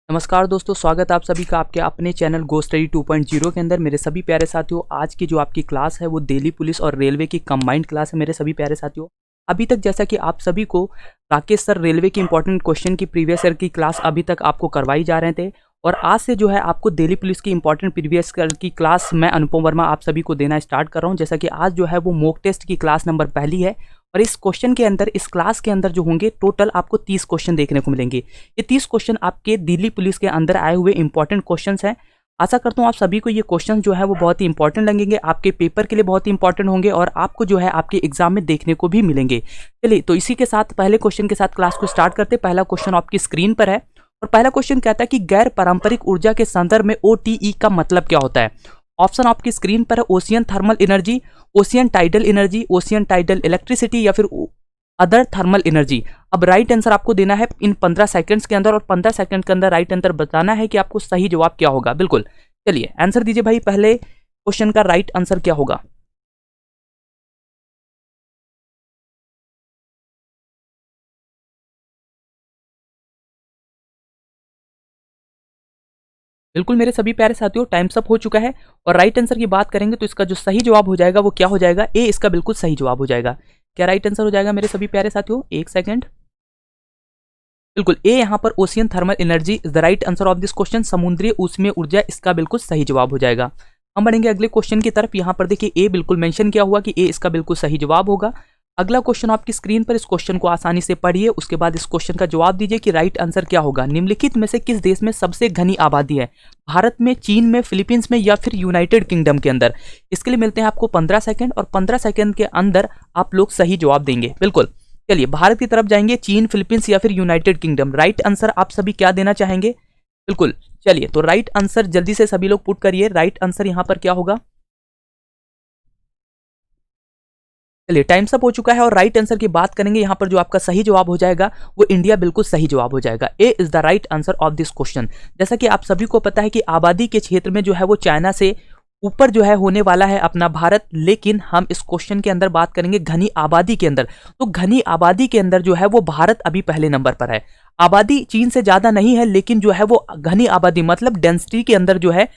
नमस्कार दोस्तों, स्वागत है आप सभी का आपके अपने चैनल गो स्टडी 2.0 के अंदर। मेरे सभी प्यारे साथियों, आज की जो आपकी क्लास है वो दिल्ली पुलिस और रेलवे की कंबाइंड क्लास है। मेरे सभी प्यारे साथियों, अभी तक जैसा कि आप सभी को राकेश सर रेलवे की इंपॉर्टेंट क्वेश्चन की प्रीवियस ईयर की क्लास अभी तक आपको करवाई जा रहे थे, और आज से जो है आपको दिल्ली पुलिस की इंपॉर्टेंट प्रीवियस ईयर की क्लास मैं अनुपम वर्मा आप सभी को देना स्टार्ट कर रहा हूँ। जैसा कि आज जो है वो मॉक टेस्ट की क्लास नंबर पहली है, और इस क्वेश्चन के अंदर, इस क्लास के अंदर जो होंगे टोटल आपको 30 क्वेश्चन देखने को मिलेंगे। ये 30 क्वेश्चन आपके दिल्ली पुलिस के अंदर आए हुए इंपॉर्टेंट क्वेश्चंस हैं। आशा करता हूँ आप सभी को ये क्वेश्चन जो है वो बहुत ही इंपॉर्टेंट लगेंगे, आपके पेपर के लिए बहुत ही इंपॉर्टेंट होंगे, और आपको जो है आपके एग्जाम में देखने को भी मिलेंगे। चलिए, तो इसी के साथ पहले क्वेश्चन के साथ क्लास को स्टार्ट करते। पहला क्वेश्चन आपकी स्क्रीन पर है, और पहला क्वेश्चन कहता है कि गैर पारंपरिक ऊर्जा के संदर्भ में OTE का मतलब क्या होता है। ऑप्शन आपकी स्क्रीन पर है, ocean thermal energy, ocean tidal energy, ocean tidal electricity, या फिर अदर थर्मल एनर्जी। अब राइट आंसर आपको देना है इन 15 सेकंड्स के अंदर, और 15 सेकंड के अंदर राइट आंसर बताना है कि आपको सही जवाब क्या होगा। बिल्कुल, चलिए आंसर दीजिए भाई, पहले क्वेश्चन का राइट आंसर क्या होगा। बिल्कुल मेरे सभी प्यारे साथियों, टाइम्स अप हो चुका है, और राइट आंसर की बात करेंगे तो इसका जो सही जवाब हो जाएगा वो क्या हो जाएगा, ए इसका बिल्कुल सही जवाब हो जाएगा। क्या राइट आंसर हो जाएगा मेरे सभी प्यारे साथियों, एक सेकंड। बिल्कुल, ए यहाँ पर ocean thermal energy is the right answer of this question. समुद्री ऊष्मीय ऊर्जा इसका बिल्कुल सही जवाब हो जाएगा। हम बढ़ेंगे अगले क्वेश्चन की तरफ। यहाँ पर देखिए ए बिल्कुल मेंशन किया हुआ कि ए इसका बिल्कुल सही जवाब होगा। अगला क्वेश्चन आपकी स्क्रीन पर, इस क्वेश्चन को आसानी से पढ़िए, उसके बाद इस क्वेश्चन का जवाब दीजिए कि राइट आंसर क्या होगा। निम्नलिखित में से किस देश में सबसे घनी आबादी है। भारत में, चीन में, फिलीपींस में, या फिर यूनाइटेड किंगडम के अंदर। इसके लिए मिलते हैं आपको 15 सेकंड, और 15 सेकंड के अंदर आप लोग सही जवाब देंगे। बिल्कुल, चलिए भारत की तरफ जाएंगे, चीन, फिलीपींस या फिर यूनाइटेड किंगडम। राइट आंसर आप सभी क्या देना चाहेंगे। बिल्कुल, चलिए तो राइट आंसर जल्दी से सभी लोग पुट करिए। राइट आंसर यहां पर क्या होगा। चलिए टाइम्स अप हो चुका है, और राइट आंसर की बात करेंगे। यहां पर जो आपका सही जवाब हो जाएगा वो इंडिया बिल्कुल सही जवाब हो जाएगा। A is the right answer of this question. जैसा कि आप सभी को पता है कि आबादी के क्षेत्र में जो है वो चाइना से ऊपर जो है होने वाला है अपना भारत, लेकिन हम इस क्वेश्चन के अंदर बात करेंगे घनी आबादी के अंदर। तो घनी आबादी के अंदर जो है वो भारत अभी पहले नंबर पर है। आबादी चीन से ज्यादा नहीं है, लेकिन जो है वो घनी आबादी मतलब डेंसिटी के अंदर जो है,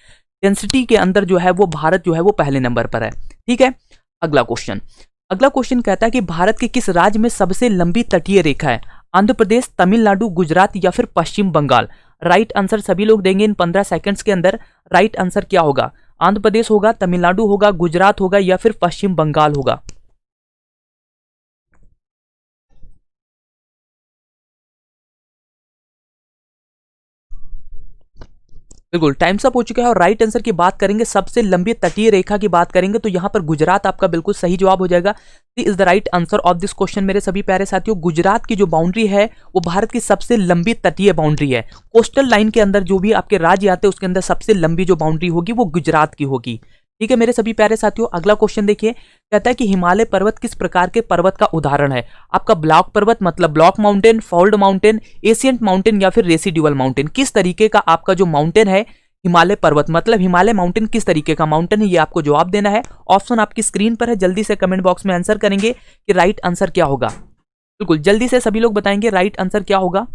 डेंसिटी के अंदर जो है वो भारत जो है वो पहले नंबर पर है। ठीक है, अगला क्वेश्चन। अगला क्वेश्चन कहता है कि भारत के किस राज्य में सबसे लंबी तटीय रेखा है। आंध्र प्रदेश, तमिलनाडु, गुजरात या फिर पश्चिम बंगाल। राइट आंसर सभी लोग देंगे इन 15 सेकंड्स के अंदर। राइट आंसर क्या होगा। आंध्र प्रदेश होगा, तमिलनाडु होगा, गुजरात होगा, या फिर पश्चिम बंगाल होगा। बिल्कुल टाइम्स अप हो चुका है, और राइट आंसर की बात करेंगे, सबसे लंबी तटीय रेखा की बात करेंगे तो यहां पर गुजरात आपका बिल्कुल सही जवाब हो जाएगा। D is the right answer of this question मेरे सभी प्यारे साथियों। गुजरात की जो बाउंड्री है वो भारत की सबसे लंबी तटीय बाउंड्री है। कोस्टल लाइन के अंदर जो भी आपके राज्य आते हैं उसके अंदर सबसे लंबी जो बाउंड्री होगी वो गुजरात की होगी। ठीक है मेरे सभी प्यारे साथियों, अगला क्वेश्चन देखिए। कहता है कि हिमालय पर्वत किस प्रकार के पर्वत का उदाहरण है। आपका ब्लॉक पर्वत मतलब block mountain, fold mountain, ancient mountain या फिर रेसिडुअल माउंटेन। किस तरीके का आपका जो माउंटेन है हिमालय पर्वत मतलब हिमालय माउंटेन किस तरीके का माउंटेन है, ये आपको जवाब देना है। ऑप्शन आपकी स्क्रीन पर है, जल्दी से कमेंट बॉक्स में आंसर करेंगे कि राइट आंसर क्या होगा। बिल्कुल जल्दी से सभी लोग बताएंगे राइट आंसर क्या होगा।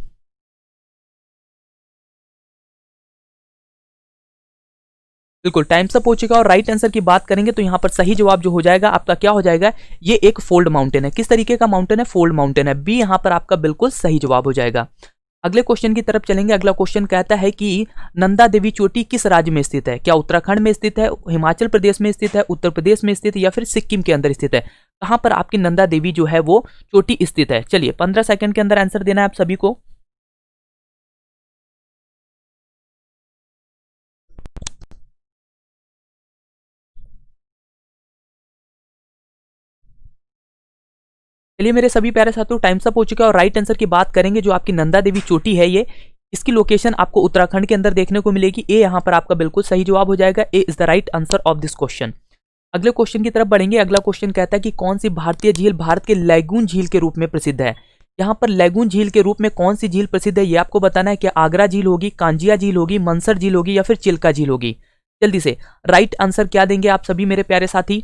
बिल्कुल टाइम्स अप हो चुका है, और राइट आंसर की बात करेंगे तो यहां पर सही जवाब जो हो जाएगा आपका क्या हो जाएगा, ये एक फोल्ड माउंटेन है। किस तरीके का माउंटेन है, फोल्ड माउंटेन है। बी यहां पर आपका बिल्कुल सही जवाब हो जाएगा। अगले क्वेश्चन की तरफ चलेंगे। अगला क्वेश्चन कहता है कि नंदा देवी चोटी किस राज्य में स्थित है। क्या उत्तराखंड में स्थित है, हिमाचल प्रदेश में स्थित है, उत्तर प्रदेश में स्थित है, या फिर सिक्किम के अंदर स्थित है। कहां पर आपकी नंदा देवी जो है वो चोटी स्थित है। चलिए 15 सेकंड के अंदर आंसर देना है आप सभी को। चलिए मेरे सभी प्यारे साथियों, टाइम्स अप हो चुका है, और राइट आंसर की बात करेंगे। जो आपकी नंदा देवी चोटी है ये, इसकी लोकेशन आपको उत्तराखंड के अंदर देखने को मिलेगी। ए यहां पर आपका बिल्कुल सही जवाब हो जाएगा। A is the right answer of this question. अगले क्वेश्चन की तरफ बढ़ेंगे। अगला क्वेश्चन कहता है कि कौन सी भारतीय झील भारत के लैगून झील के रूप में प्रसिद्ध है। यहाँ पर लैगून झील के रूप में कौन सी झील प्रसिद्ध है ये आपको बताना है। क्या आगरा झील होगी, कांजिया झील होगी, मनसर झील होगी, या फिर चिल्का झील होगी। जल्दी से राइट आंसर क्या देंगे आप सभी मेरे प्यारे साथी।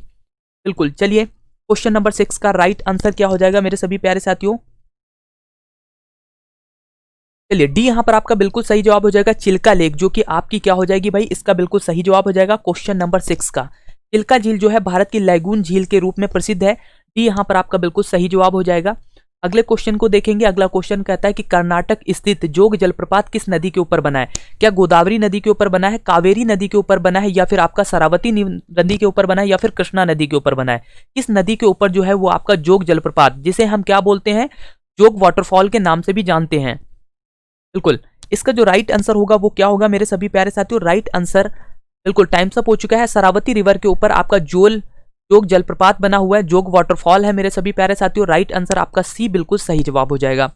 बिल्कुल चलिए, क्वेश्चन नंबर 6 का राइट आंसर क्या हो जाएगा मेरे सभी प्यारे साथियों। चलिए डी यहाँ पर आपका बिल्कुल सही जवाब हो जाएगा चिल्का लेक, जो कि आपकी क्या हो जाएगी भाई, इसका बिल्कुल सही जवाब हो जाएगा क्वेश्चन नंबर 6 का। चिल्का झील जो है भारत की लैगून झील के रूप में प्रसिद्ध है। डी यहाँ पर आपका बिल्कुल सही जवाब हो जाएगा। अगले क्वेश्चन को देखेंगे। अगला क्वेश्चन कहता है कि कर्नाटक स्थित जोग जलप्रपात किस नदी के ऊपर बना है? क्या गोदावरी नदी के ऊपर बना है, कावेरी नदी के ऊपर बना है, या फिर आपका शरावती नदी के ऊपर बना है, या फिर कृष्णा नदी के ऊपर बना है? किस नदी के ऊपर जो है वो आपका जोग जलप्रपात, जिसे हम क्या बोलते हैं, जोग वाटरफॉल के नाम से भी जानते हैं। बिल्कुल इसका जो राइट आंसर होगा वो क्या होगा मेरे सभी प्यारे साथियों? राइट आंसर बिल्कुल टाइम्स अप हो चुका है। शरावती रिवर के ऊपर आपका जोग जलप्रपात बना हुआ है, जोग वाटरफॉल है मेरे सभी प्यारे साथियों। राइट आंसर आपका सी बिल्कुल सही जवाब हो जाएगा।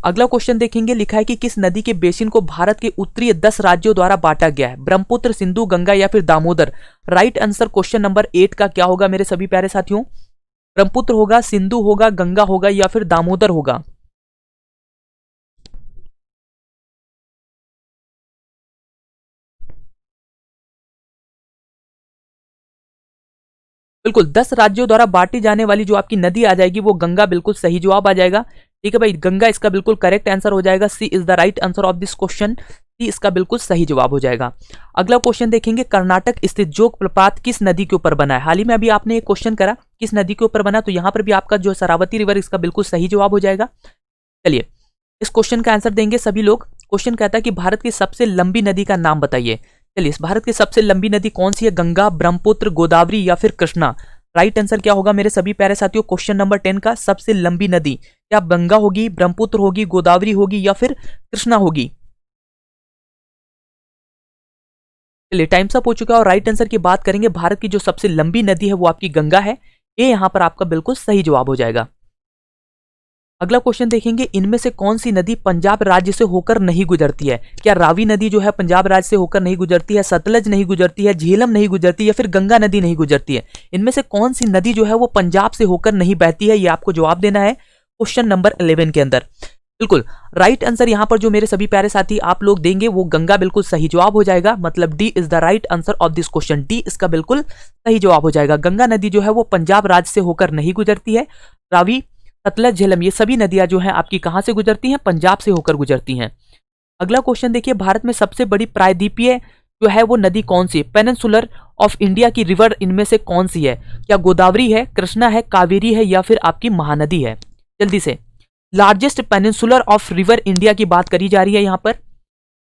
अगला क्वेश्चन देखेंगे। लिखा है कि किस नदी के बेसिन को भारत के उत्तरीय 10 राज्यों द्वारा बांटा गया है? ब्रह्मपुत्र, सिंधु, गंगा या फिर Damodar? Right answer question number 8 का क्या होगा मेरे सभी प्यारे साथियों? ब्रह्मपुत्र होगा, सिंधु होगा, गंगा होगा या फिर दामोदर होगा? बिल्कुल 10 राज्यों द्वारा बांटी जाने वाली जो आपकी नदी आ जाएगी वो गंगा, बिल्कुल सही जवाब आ जाएगा। ठीक है भाई, गंगा इसका बिल्कुल करेक्ट आंसर हो जाएगा। C is the right answer of this question. C इसका बिल्कुल सही जवाब हो जाएगा। अगला क्वेश्चन देखेंगे। कर्नाटक स्थित जोग प्रपात किस नदी के ऊपर बना है? हाल ही में अभी आपने एक क्वेश्चन करा किस नदी के ऊपर बना, तो यहां पर भी आपका जो शरावती रिवर, इसका बिल्कुल सही जवाब हो जाएगा। चलिए इस क्वेश्चन का आंसर देंगे सभी लोग। क्वेश्चन कहता है कि भारत की सबसे लंबी नदी का नाम बताइए। चलिए इस भारत की सबसे लंबी नदी कौन सी है? गंगा, ब्रह्मपुत्र, गोदावरी या फिर कृष्णा? राइट आंसर क्या होगा मेरे सभी प्यारे साथियों? क्वेश्चन नंबर 10 का सबसे लंबी नदी क्या गंगा होगी, ब्रह्मपुत्र होगी, गोदावरी होगी या फिर कृष्णा होगी? चलिए टाइम्स अप हो चुका है और राइट आंसर की बात करेंगे। भारत की जो सबसे लंबी नदी है वो आपकी गंगा है। ये यहां पर आपका बिल्कुल सही जवाब हो जाएगा। अगला क्वेश्चन देखेंगे। इनमें से कौन सी नदी पंजाब राज्य से होकर नहीं गुजरती है? क्या रावी नदी जो है पंजाब राज्य से होकर नहीं गुजरती है, सतलज नहीं गुजरती है, झेलम नहीं गुजरती या फिर गंगा नदी नहीं गुजरती है? इनमें से कौन सी नदी जो है वो पंजाब से होकर नहीं बहती है? ये आपको जवाब देना है क्वेश्चन नंबर 11 के अंदर। बिल्कुल राइट आंसर यहां पर जो मेरे सभी प्यारे साथी आप लोग देंगे वो गंगा, बिल्कुल सही जवाब हो जाएगा। मतलब D is the right answer of this question. D इसका बिल्कुल सही जवाब हो जाएगा। गंगा नदी जो है वो पंजाब राज्य से होकर नहीं गुजरती है। रावी, सतलज, झेलम ये सभी नदियां जो हैं आपकी कहां से गुजरती हैं? पंजाब से होकर गुजरती हैं। अगला क्वेश्चन देखिए। भारत में सबसे बड़ी प्रायद्वीपीय जो है वो नदी कौन सी है? पेनिनसुलर ऑफ इंडिया की रिवर इनमें से कौन सी है? क्या गोदावरी है, कृष्णा है, कावेरी है या फिर आपकी महानदी है? जल्दी से। Largest peninsular of river India की बात करी जा रही है यहां पर।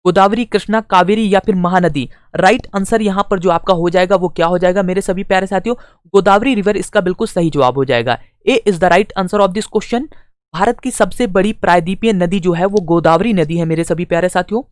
गोदावरी, कृष्णा, कावेरी या फिर महानदी? राइट आंसर यहां पर जो आपका हो जाएगा वो क्या हो जाएगा मेरे सभी प्यारे साथियों? गोदावरी रिवर इसका बिल्कुल सही जवाब हो जाएगा। A is the right answer of this question. भारत की सबसे बड़ी प्रायद्वीपीय नदी जो है वो गोदावरी नदी है मेरे सभी प्यारे साथियों।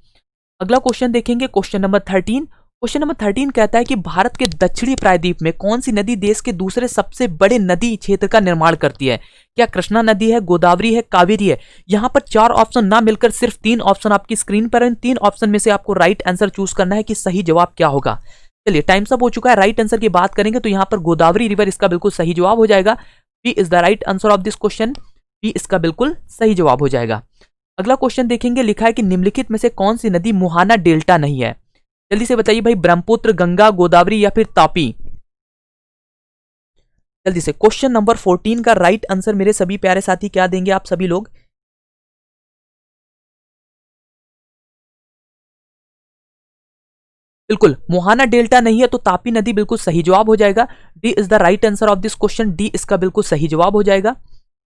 अगला क्वेश्चन देखेंगे। Question number 13। क्वेश्चन नंबर 13 कहता है कि भारत के दक्षिणी प्रायद्वीप में कौन सी नदी देश के दूसरे सबसे बड़े नदी क्षेत्र का निर्माण करती है? क्या कृष्णा नदी है, गोदावरी है, कावेरी है? यहां पर 4 ऑप्शन ना मिलकर सिर्फ 3 ऑप्शन आपकी स्क्रीन पर है। 3 ऑप्शन में से आपको राइट आंसर चूज करना है कि सही जवाब क्या होगा। चलिए टाइम्स अप हो चुका है। राइट आंसर की बात करेंगे तो यहां पर गोदावरी रिवर इसका बिल्कुल सही जवाब हो जाएगा। B is the right answer of this question. B इसका बिल्कुल सही जवाब हो जाएगा। अगला क्वेश्चन देखेंगे। लिखा है कि निम्नलिखित में से कौन सी नदी मुहाना डेल्टा नहीं है? जल्दी से बताइए भाई। ब्रह्मपुत्र, गंगा, गोदावरी या फिर तापी? जल्दी से। क्वेश्चन नंबर 14 का राइट आंसर मेरे सभी प्यारे साथी क्या देंगे आप सभी लोग? बिल्कुल मोहाना डेल्टा नहीं है तो तापी नदी बिल्कुल सही जवाब हो जाएगा। D is the right answer of this question. D इसका बिल्कुल सही जवाब हो जाएगा।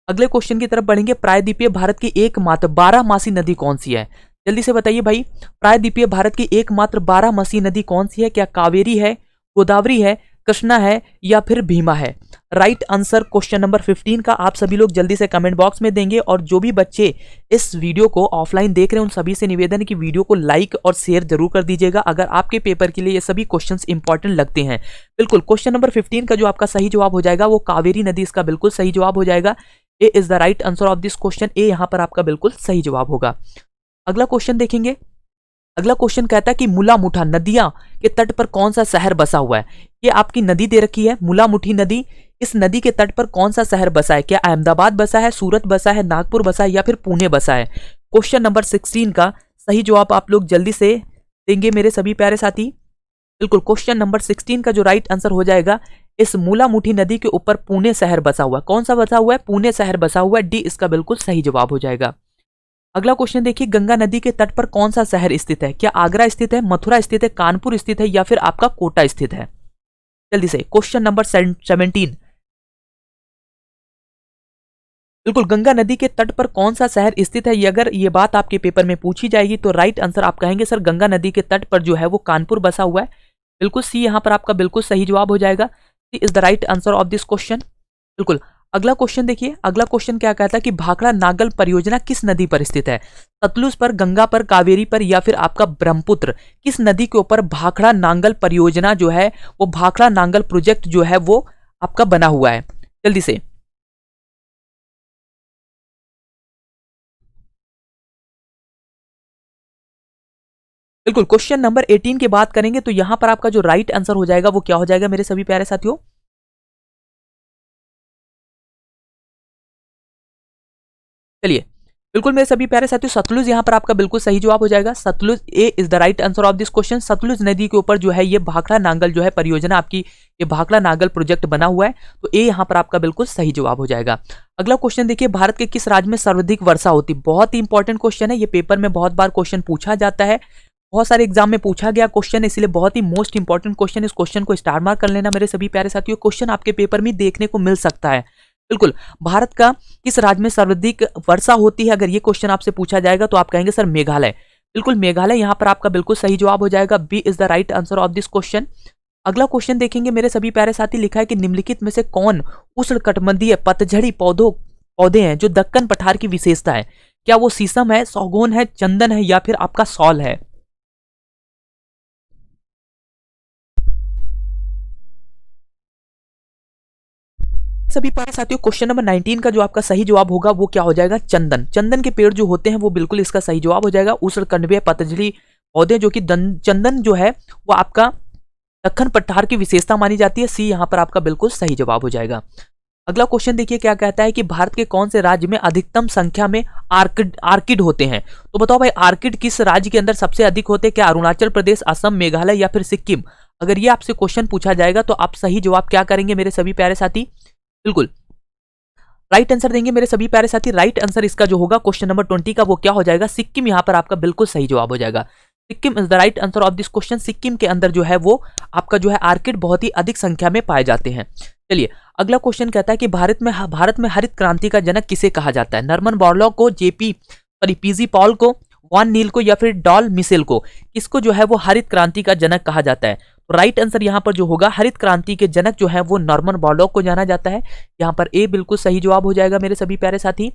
अगले क्वेश्चन की तरफ बढ़ेंगे। प्रायद्वीपीय भारत की एकमात्र 12मासी नदी कौन सी है? जल्दी से बताइए भाई। प्रायद्वीपीय भारत की एकमात्र 12मासी नदी कौन सी है? क्या कावेरी है, गोदावरी है, कृष्णा है या फिर भीमा है? राइट आंसर क्वेश्चन नंबर 15 का आप सभी लोग जल्दी से कमेंट बॉक्स में देंगे। और जो भी बच्चे इस वीडियो को ऑफलाइन देख रहे हैं उन सभी से निवेदन है कि वीडियो को लाइक और शेयर जरूर कर दीजिएगा अगर आपके पेपर के लिए ये सभी क्वेश्चंस इंपॉर्टेंट लगते हैं। बिल्कुल क्वेश्चन नंबर 15 का जो आपका सही जवाब हो जाएगा वो कावेरी नदी इसका बिल्कुल सही जवाब हो जाएगा। A is the right answer of this question. A यहां पर आपका बिल्कुल सही जवाब होगा। अगला क्वेश्चन देखेंगे। अगला क्वेश्चन कहता है कि मुला मुठा नदियां के तट पर कौन सा शहर बसा हुआ है? ये आपकी नदी दे रखी है मुला मुठी नदी। इस नदी के तट पर कौन सा शहर बसा है? क्या अहमदाबाद बसा है, सूरत बसा है, नागपुर बसा है या फिर पुणे बसा है? क्वेश्चन नंबर 16 का सही जवाब आप लोग जल्दी से देंगे मेरे सभी प्यारे साथी। बिल्कुल क्वेश्चन नंबर 16 का जो राइट आंसर हो जाएगा, इस मूला मुठी नदी के ऊपर पुणे शहर बसा हुआ है। कौन सा बसा हुआ है? पुणे शहर बसा हुआ है। डी इसका बिल्कुल सही जवाब हो जाएगा। अगला क्वेश्चन देखिए, गंगा नदी के तट पर कौन सा शहर स्थित है? क्या आगरा स्थित है, मथुरा स्थित है, कानपुर स्थित है या फिर आपका कोटा स्थित है? जल्दी से क्वेश्चन नंबर 17। बिल्कुल, गंगा नदी के तट पर कौन सा शहर स्थित है? ये अगर ये बात आपके पेपर में पूछी जाएगी तो राइट आंसर आप कहेंगे सर गंगा नदी के तट पर जो है वो कानपुर बसा हुआ है। बिल्कुल सी यहाँ पर आपका बिल्कुल सही जवाब हो जाएगा। C is the right answer of this question. बिल्कुल। अगला क्वेश्चन देखिए, अगला क्वेश्चन क्या कहता है कि भाखड़ा नागल परियोजना किस नदी पर स्थित है? सतलुज पर, गंगा पर, कावेरी पर या फिर आपका ब्रह्मपुत्र? किस नदी के ऊपर भाखड़ा नांगल परियोजना जो है वो भाखड़ा नांगल प्रोजेक्ट जो है वो आपका बना हुआ है? जल्दी से। बिल्कुल, क्वेश्चन नंबर 18 की बात करेंगे तो यहां पर आपका जो राइट आंसर हो जाएगा वो क्या हो जाएगा मेरे सभी प्यारे साथियों? चलिए, बिल्कुल मेरे सभी प्यारे साथियों, सतलुज यहां पर आपका बिल्कुल सही जवाब हो जाएगा। Sutlej A is the right answer of this question. Sutlej नदी के ऊपर जो है ये भाखड़ा नांगल जो है परियोजना आपकी, ये भाखड़ा नांगल प्रोजेक्ट बना हुआ है, तो ए यहां पर आपका बिल्कुल सही जवाब हो जाएगा। अगला क्वेश्चन देखिए, भारत के किस राज्य में सर्वाधिक वर्षा होती है? बहुत ही इंपॉर्टेंट क्वेश्चन है, ये पेपर में बहुत बार क्वेश्चन पूछा जाता है, बहुत सारे एग्जाम में पूछा गया क्वेश्चन, इसलिए बहुत ही मोस्ट इंपॉर्टेंट क्वेश्चन। इस क्वेश्चन को स्टार मार्क कर लेना मेरे सभी प्यारे साथियों, क्वेश्चन आपके पेपर में देखने को मिल सकता है। बिल्कुल, भारत का किस राज्य में सर्वाधिक वर्षा होती है? अगर ये क्वेश्चन आपसे पूछा जाएगा तो आप कहेंगे सर मेघालय। बिल्कुल, मेघालय यहां पर आपका बिल्कुल सही जवाब हो जाएगा। B is the right answer of this question. अगला क्वेश्चन देखेंगे मेरे सभी प्यारे साथी, लिखा है कि निम्नलिखित में से कौन उष्णकटिबंधीय पतझड़ी पौधे हैं जो दक्कन पठार की विशेषता है? क्या वो शीशम है, सौगोन है, चंदन है या फिर आपका सॉल है? सभी प्यारे साथियों, क्वेश्चन नंबर 19 का जो आपका सही जवाब होगा वो क्या हो जाएगा? चंदन। चंदन के पेड़ जो होते हैं वो बिल्कुल इसका सही जवाब हो जाएगा। उष्णकटिबंधीय पतझड़ी पौधे जो कि चंदन जो है वो आपका दक्कन पठार की विशेषता मानी जाती है। सी यहाँ पर आपका बिल्कुल सही जवाब हो जाएगा। अगला क्वेश्चन देखिए, क्या कहता है कि भारत के कौन से राज्य में अधिकतम संख्या में आर्किड होते हैं? तो बताओ भाई, आर्किड किस राज्य के अंदर सबसे अधिक होते हैं? क्या अरुणाचल प्रदेश, असम, मेघालय या फिर सिक्किम? अगर ये आपसे क्वेश्चन पूछा जाएगा तो आप सही जवाब क्या करेंगे मेरे सभी प्यारे साथी? बिल्कुल राइट आंसर देंगे मेरे सभी प्यारे साथी। राइट आंसर इसका जो होगा क्वेश्चन नंबर 20 का वो क्या हो जाएगा? सिक्किम यहाँ पर आपका बिल्कुल सही जवाब हो जाएगा। Sikkim is the right answer of this question. Sikkim के अंदर जो है वो आपका जो है आर्किड बहुत ही अधिक संख्या में पाए जाते हैं। चलिए, अगला क्वेश्चन कहता है कि भारत में हरित क्रांति का जनक किसे कहा जाता है? नॉर्मन बोरलॉग को, पीजी पॉल को, वॉन नील को या फिर डॉल मिसेल को? किसको जो है वो हरित क्रांति का जनक कहा जाता है? तो राइट आंसर यहाँ पर जो होगा, हरित क्रांति के जनक जो है वो नॉर्मन बोरलॉग को जाना जाता है। यहाँ पर ए बिल्कुल सही जवाब हो जाएगा मेरे सभी प्यारे साथी।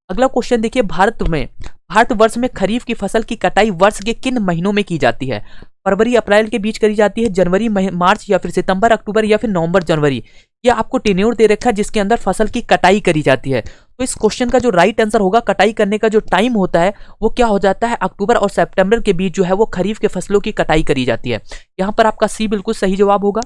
अगला क्वेश्चन देखिए, भारतवर्ष में खरीफ की फसल की कटाई वर्ष के किन महीनों में की जाती है? फरवरी अप्रैल के बीच करी जाती है, जनवरी मार्च या फिर सितंबर अक्टूबर या फिर नवंबर जनवरी? या आपको टेन्योर दे रखा है जिसके अंदर फसल की कटाई करी जाती है। तो इस क्वेश्चन का जो राइट आंसर होगा, कटाई करने का जो टाइम होता है वो क्या हो जाता है? अक्टूबर और सितंबर के बीच जो है वो खरीफ के फसलों की कटाई करी जाती है। यहाँ पर आपका सी बिल्कुल सही जवाब होगा।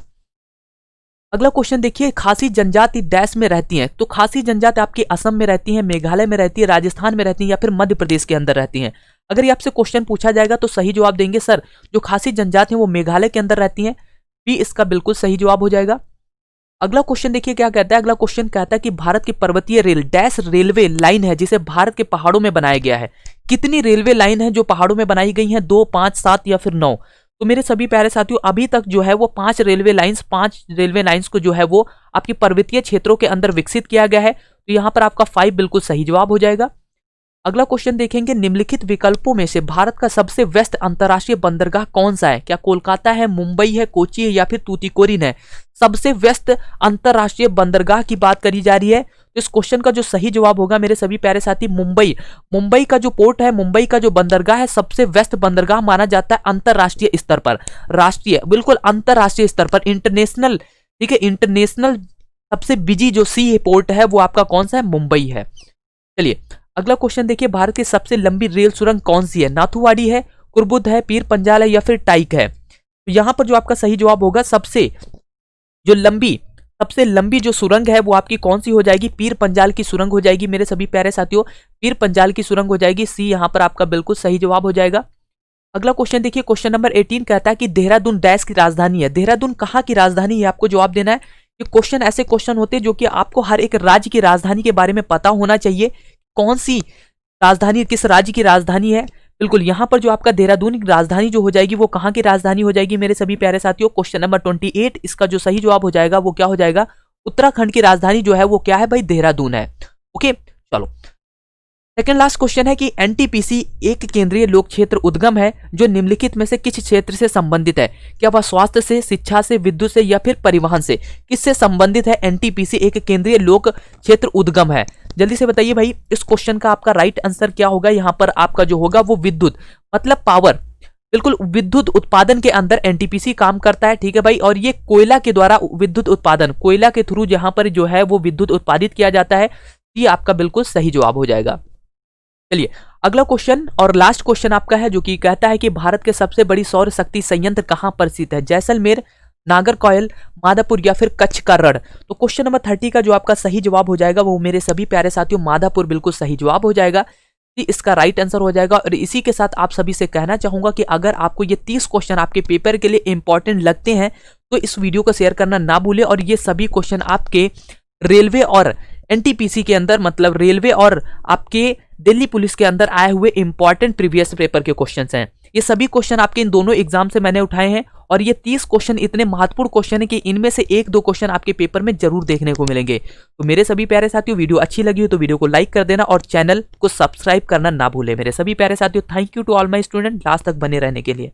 अगला क्वेश्चन देखिए, खासी जनजाति देश में रहती हैं? तो खासी जनजाति आपकी असम में रहती है, मेघालय में रहती है, राजस्थान में रहती है या फिर मध्य प्रदेश के अंदर रहती हैं? अगर ये आपसे क्वेश्चन पूछा जाएगा तो सही जवाब देंगे सर जो खासी जनजाति है वो मेघालय के अंदर रहती हैं। बी इसका बिल्कुल सही जवाब हो जाएगा। अगला क्वेश्चन देखिए क्या कहता है। अगला क्वेश्चन कहता है कि भारत की पर्वतीय रेलवे लाइन है जिसे भारत के पहाड़ों में बनाया गया है? कितनी रेलवे लाइन है जो पहाड़ों में बनाई गई है? 2, 5, 7 या फिर 9? तो मेरे सभी प्यारे साथियों, अभी तक जो है वो 5 रेलवे लाइंस को जो है वो आपकी पर्वतीय क्षेत्रों के अंदर विकसित किया गया है। तो यहाँ पर आपका 5 बिल्कुल सही जवाब हो जाएगा। अगला क्वेश्चन देखेंगे, निम्नलिखित विकल्पों में से भारत का सबसे व्यस्त अंतरराष्ट्रीय बंदरगाह कौन सा है? क्या कोलकाता है, मुंबई है, कोची है या फिर तूतीकोरिन है? सबसे व्यस्त अंतरराष्ट्रीय बंदरगाह की बात करी जा रही है। तो इस क्वेश्चन का जो सही जवाब होगा मेरे सभी प्यारे साथी, मुंबई का जो पोर्ट है, मुंबई का जो बंदरगाह है, सबसे व्यस्त बंदरगाह माना जाता है अंतरराष्ट्रीय स्तर पर। राष्ट्रीय बिल्कुल अंतरराष्ट्रीय स्तर पर, इंटरनेशनल, ठीक है, इंटरनेशनल सबसे बिजी जो सी पोर्ट है वो आपका कौन सा है? मुंबई है। चलिए, अगला क्वेश्चन देखिए, भारत की सबसे लंबी रेल सुरंग कौन सी है? नाथुवाड़ी है, कुर्बुद है, पीर पंजाल है या फिर टाइक है? तो यहां पर जो आपका सही जवाब होगा, सबसे लंबी जो सुरंग है वो आपकी कौन सी हो जाएगी? पीर पंजाल की सुरंग हो जाएगी मेरे सभी प्यारे साथियों, पीर पंजाल की सुरंग हो जाएगी। सी यहां पर आपका बिल्कुल सही जवाब हो जाएगा। अगला क्वेश्चन देखिए, क्वेश्चन नंबर 18 कहता है कि देहरादून डैश की राजधानी है? देहरादून कहाँ की राजधानी है आपको जवाब देना है। ये क्वेश्चन ऐसे क्वेश्चन होते हैं जो कि आपको हर एक राज्य की राजधानी के बारे में पता होना चाहिए, कौन सी राजधानी किस राज्य की राजधानी है? बिल्कुल यहाँ पर जो आपका देहरादून की राजधानी जो हो जाएगी वो कहाँ की राजधानी हो जाएगी मेरे सभी प्यारे साथियों? क्वेश्चन नंबर 28 इसका जो सही जवाब हो जाएगा वो क्या हो जाएगा? उत्तराखंड की राजधानी जो है वो क्या है भाई? देहरादून है। ओके चलो, सेकंड लास्ट क्वेश्चन है कि एनटीपीसी एक केंद्रीय लोक क्षेत्र उद्गम है जो निम्नलिखित में से किस क्षेत्र से संबंधित है? क्या वह स्वास्थ्य से, शिक्षा से, विद्युत से या फिर परिवहन से? किससे संबंधित है एनटीपीसी एक केंद्रीय लोक क्षेत्र उद्गम है? जल्दी से बताइए भाई, इस क्वेश्चन का आपका राइट आंसर क्या होगा? यहाँ पर आपका जो होगा वो विद्युत मतलब पावर, बिल्कुल विद्युत उत्पादन के अंदर एनटीपीसी काम करता है। ठीक है भाई, और ये कोयला के द्वारा विद्युत उत्पादन, कोयला के थ्रू जहां पर जो है वो विद्युत उत्पादित किया जाता है। ये आपका बिल्कुल सही जवाब हो जाएगा। चलिए अगला क्वेश्चन और लास्ट क्वेश्चन आपका है जो कि कहता है कि भारत के सबसे बड़ी सौर शक्ति संयंत्र कहां पर स्थित है? जैसलमेर, नागरकोइल, माधापुर या फिर कच्छ का रण? तो क्वेश्चन नंबर 30 का जो आपका सही जवाब हो जाएगा वो मेरे सभी प्यारे साथियों माधापुर बिल्कुल सही जवाब हो जाएगा। इसका राइट आंसर हो जाएगा। और इसी के साथ आप सभी से कहना चाहूंगा कि अगर आपको ये 30 क्वेश्चन आपके पेपर के लिए इंपॉर्टेंट लगते हैं तो इस वीडियो को शेयर करना ना भूलें। और ये सभी क्वेश्चन आपके रेलवे और एनटीपीसी के अंदर मतलब रेलवे और आपके दिल्ली पुलिस के अंदर आए हुए इंपॉर्टेंट प्रीवियस पेपर के क्वेश्चंस हैं। ये सभी क्वेश्चन आपके इन दोनों एग्जाम से मैंने उठाए हैं और ये 30 क्वेश्चन इतने महत्वपूर्ण क्वेश्चन है कि इनमें से एक दो क्वेश्चन आपके पेपर में जरूर देखने को मिलेंगे। तो मेरे सभी प्यारे साथियों वीडियो अच्छी लगी हो तो वीडियो को लाइक कर देना और चैनल को सब्सक्राइब करना ना भूले मेरे सभी प्यारे साथियों। Thank you to all my student last तक बने रहने के लिए।